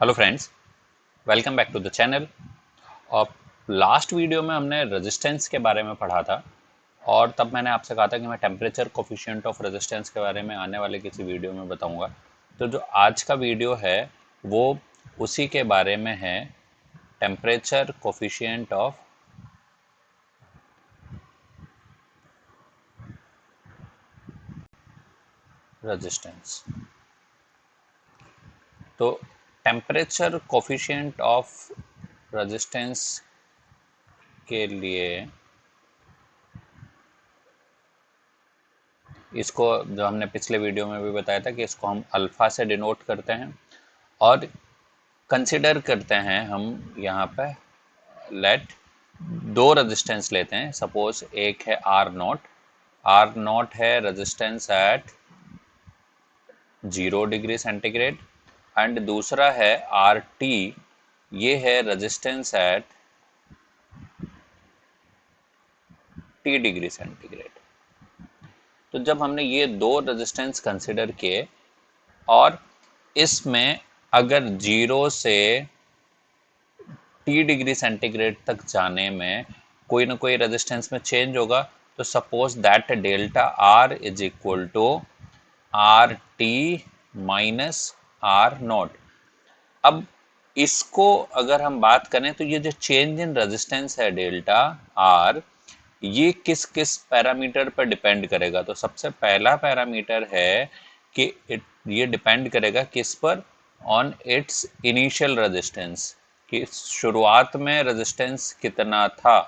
Hello friends, welcome back to the channel. और last video में हमने रेजिस्टेंस के बारे में पढ़ा था और तब मैंने आपसे कहा था कि मैं टेम्परेचर कोफिशिएंट ऑफ रेजिस्टेंस के बारे में आने वाले किसी वीडियो में बताऊंगा। तो जो आज का वीडियो है वो उसी के बारे में है, टेम्परेचर कोफिशिएंट ऑफ रेजिस्टेंस। तो टेम्परेचर कोफिशिएंट ऑफ रेजिस्टेंस के लिए इसको, जो हमने पिछले वीडियो में भी बताया था कि इसको हम अल्फ़ा से डिनोट करते हैं और कंसिडर करते हैं हम यहाँ पे लेट दो रेजिस्टेंस लेते हैं। सपोज एक है आर नॉट है resistance at 0 degree centigrade and दूसरा है आर टी, ये है resistance at T degree centigrade. तो जब हमने ये दो रेजिस्टेंस कंसिडर किए और इसमें अगर 0 से T डिग्री सेंटीग्रेड तक जाने में कोई ना कोई रेजिस्टेंस में चेंज होगा, तो suppose that delta R is equal to R T minus R naught. अब इसको अगर हम बात करें तो ये जो चेंज इन रेजिस्टेंस है डेल्टा आर, ये किस किस पैरामीटर पर डिपेंड करेगा। तो सबसे पहला पैरामीटर है कि ये डिपेंड करेगा किस पर, ऑन इट्स इनिशियल रेजिस्टेंस, कि शुरुआत में रेजिस्टेंस कितना था,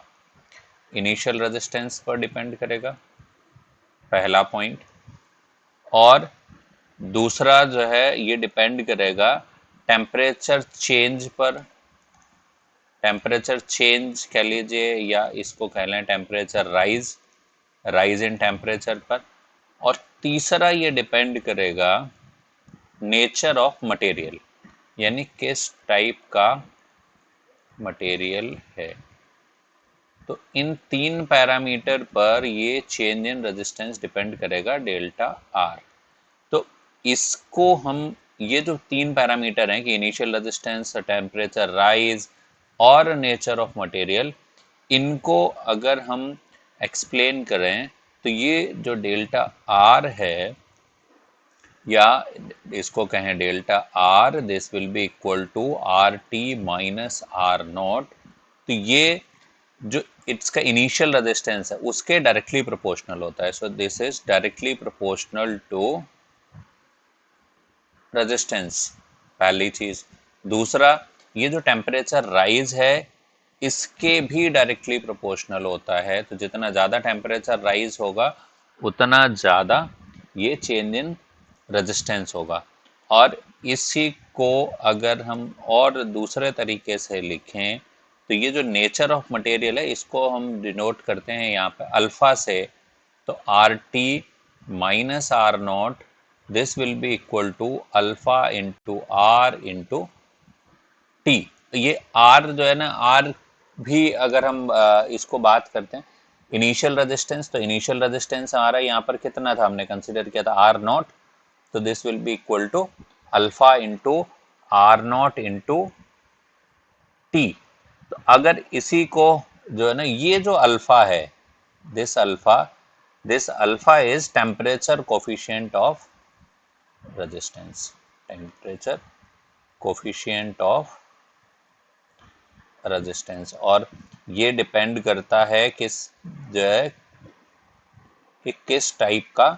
इनिशियल रेजिस्टेंस पर डिपेंड करेगा, पहला पॉइंट। और दूसरा जो है ये डिपेंड करेगा टेम्परेचर चेंज पर, टेम्परेचर चेंज कह लीजिए या इसको कह लें टेम्परेचर राइज इन टेम्परेचर पर। और तीसरा ये डिपेंड करेगा नेचर ऑफ मटेरियल, यानी किस टाइप का मटेरियल है। तो इन तीन पैरामीटर पर ये चेंज इन रेजिस्टेंस डिपेंड करेगा डेल्टा आर। तो इसको हम, ये जो तीन पैरामीटर हैं कि इनिशियल रेजिस्टेंस, टेम्परेचर राइज और नेचर ऑफ मटेरियल, इनको अगर हम एक्सप्लेन करें तो ये जो डेल्टा आर है, या इसको कहें delta R, this will be equal to R T minus R naught. तो ये जो इसका इनिशियल रेजिस्टेंस है उसके डायरेक्टली प्रोपोर्शनल होता है। So this is directly proportional to resistance, पहली चीज। दूसरा, ये जो टेम्परेचर राइज है इसके भी डायरेक्टली प्रोपोर्शनल होता है। तो जितना ज़्यादा टेम्परेचर राइज होगा उतना ज़्यादा ये चेंज इन रेजिस्टेंस होगा। और इसी को अगर हम और दूसरे तरीके से लिखें तो ये जो नेचर ऑफ मटेरियल है इसको हम डिनोट करते हैं यहाँ पे अल्फा से। तो R T minus R naught, this will be equal to alpha into R into T. ये आर जो है ना, आर भी अगर हम इसको बात करते हैं इनिशियल रेजिस्टेंस, तो इनिशियल रेजिस्टेंस हमारा यहाँ पर कितना था, हमने कंसिडर किया था आर नॉट। तो this will be equal to alpha into R naught into T. तो अगर इसी को जो है ना, ये जो अल्फा है, this alpha is temperature coefficient of resistance, temperature coefficient of resistance. और ये डिपेंड करता है किस, जो है कि किस टाइप का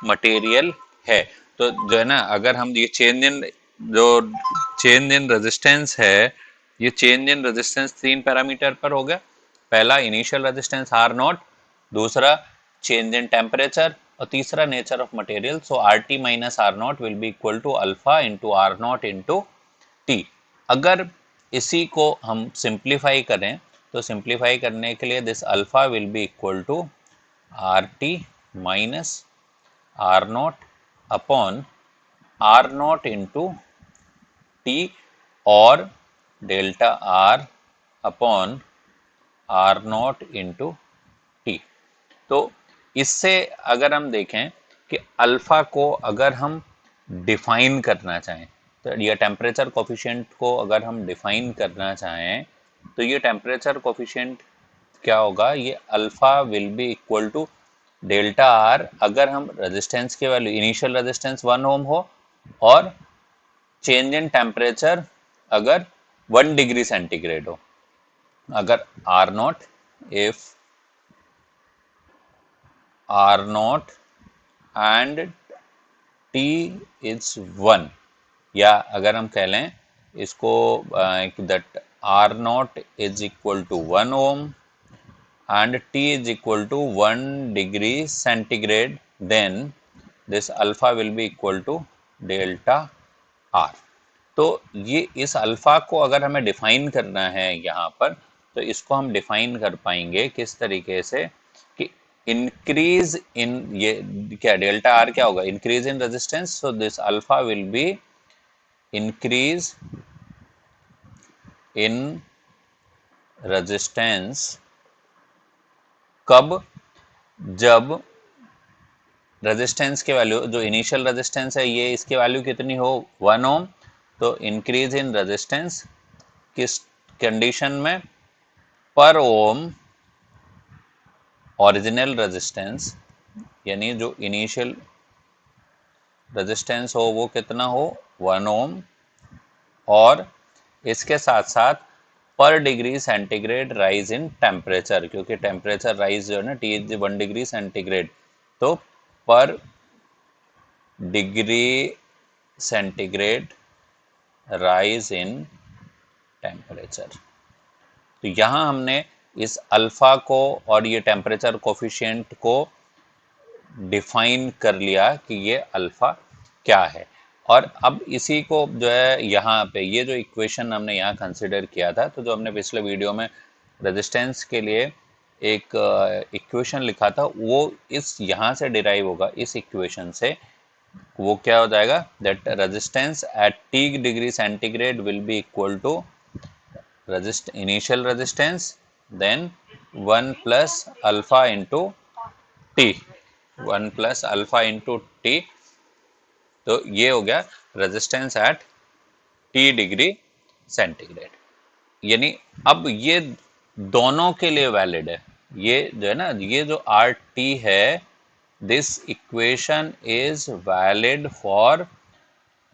मटेरियल है। तो जो है ना, अगर हम ये जो चेंज इन रेजिस्टेंस है, ये चेंज इन रेजिस्टेंस तीन पैरामीटर पर हो गया। पहला इनिशियल रेजिस्टेंस आर नॉट, दूसरा चेंज इन टेम्परेचर और तीसरा nature of material. So R T minus R naught will be equal to alpha into R naught into T. अगर इसी को हम सिंप्लीफाई करें तो सिंप्लीफाई करने के लिए this alpha will be equal to R T minus R naught upon R naught into T और delta R upon R naught into T. तो इससे अगर हम देखें कि अल्फा को अगर हम डिफाइन करना चाहें तो ये टेम्परेचर कोफिशिएंट को अगर हम डिफाइन करना चाहें तो ये टेम्परेचर कोफिशिएंट क्या होगा, ये alpha will be equal to delta R अगर हम रेजिस्टेंस के वैल्यू इनिशियल रेजिस्टेंस 1 ओम हो और चेंज इन टेम्परेचर अगर 1 डिग्री सेंटीग्रेड हो। अगर R naught, if R naught and T is 1, या अगर हम कह लें इसको that R naught is equal to 1 ohm and T is equal to 1 degree centigrade, then this alpha will be equal to delta R। तो ये इस alpha को अगर हमें डिफाइन करना है यहाँ पर, तो इसको हम डिफाइन कर पाएंगे किस तरीके से कि इंक्रीज इन, ये क्या डेल्टा आर क्या होगा, increase in resistance, so this alpha will be increase in resistance. कब? जब रेजिस्टेंस के वैल्यू, जो इनिशियल रेजिस्टेंस है ये, इसकी वैल्यू कितनी हो 1 ओम, तो इंक्रीज इन रेजिस्टेंस किस कंडीशन में, पर ओम ओरिजिनल रेजिस्टेंस, यानी जो इनिशियल रेजिस्टेंस हो वो कितना हो 1 ओम, और इसके साथ साथ पर degree centigrade rise in temperature, क्योंकि टेम्परेचर राइज जो है ना T इज 1 डिग्री सेंटीग्रेड, तो पर degree centigrade rise in temperature. तो यहाँ हमने इस अल्फा को और ये टेम्परेचर कोफिशिएंट को डिफाइन कर लिया कि ये अल्फा क्या है। और अब इसी को जो है यहाँ पे ये जो इक्वेशन हमने यहाँ कंसिडर किया था, तो जो हमने पिछले वीडियो में रेजिस्टेंस के लिए एक इक्वेशन लिखा था वो इस यहाँ से डिराइव होगा, इस इक्वेशन से। वो क्या हो जाएगा, that resistance at T degree centigrade will be equal to initial resistance then 1 plus alpha into T, 1 plus alpha into T. तो ये हो गया resistance at T degree centigrade. यानी अब ये दोनों के लिए वैलिड है, ये जो है ना, ये जो आर टी है, this equation is valid for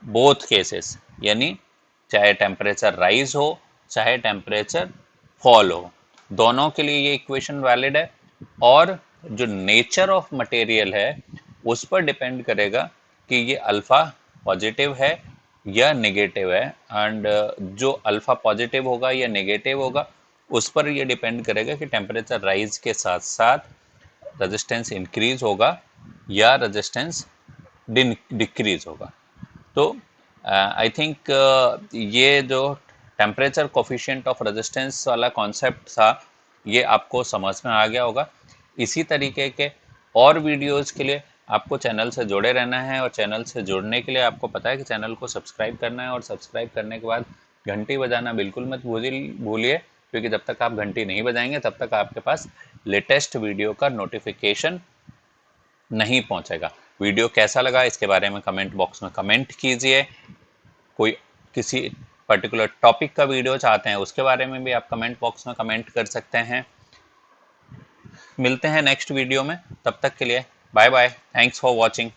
both cases, यानी चाहे टेम्परेचर राइज हो चाहे टेम्परेचर फॉल हो, दोनों के लिए ये इक्वेशन वैलिड है। और जो नेचर ऑफ मटेरियल है उस पर डिपेंड करेगा कि ये अल्फा पॉजिटिव है या नेगेटिव है, एंड जो अल्फा पॉजिटिव होगा या नेगेटिव होगा उस पर ये डिपेंड करेगा कि टेम्परेचर राइज के साथ साथ रेजिस्टेंस इंक्रीज होगा या रेजिस्टेंस डिक्रीज होगा। तो आई थिंक ये जो टेम्परेचर कोफिशिएंट ऑफ रेजिस्टेंस वाला कॉन्सेप्ट था ये आपको समझ में आ गया होगा। इसी तरीके के और वीडियोस के लिए आपको चैनल से जुड़े रहना है, और चैनल से जुड़ने के लिए आपको पता है कि चैनल को सब्सक्राइब करना है, और सब्सक्राइब करने के बाद घंटी बजाना बिल्कुल मत भूलिए, क्योंकि जब तक आप घंटी नहीं बजाएंगे तब तक आपके पास लेटेस्ट वीडियो का नोटिफिकेशन नहीं पहुंचेगा। वीडियो कैसा लगा इसके बारे में कमेंट बॉक्स में कमेंट कीजिए। कोई किसी पर्टिकुलर टॉपिक का वीडियो चाहते हैं उसके बारे में भी आप कमेंट बॉक्स में कमेंट कर सकते हैं। मिलते हैं नेक्स्ट वीडियो में, तब तक के लिए bye bye, thanks for watching.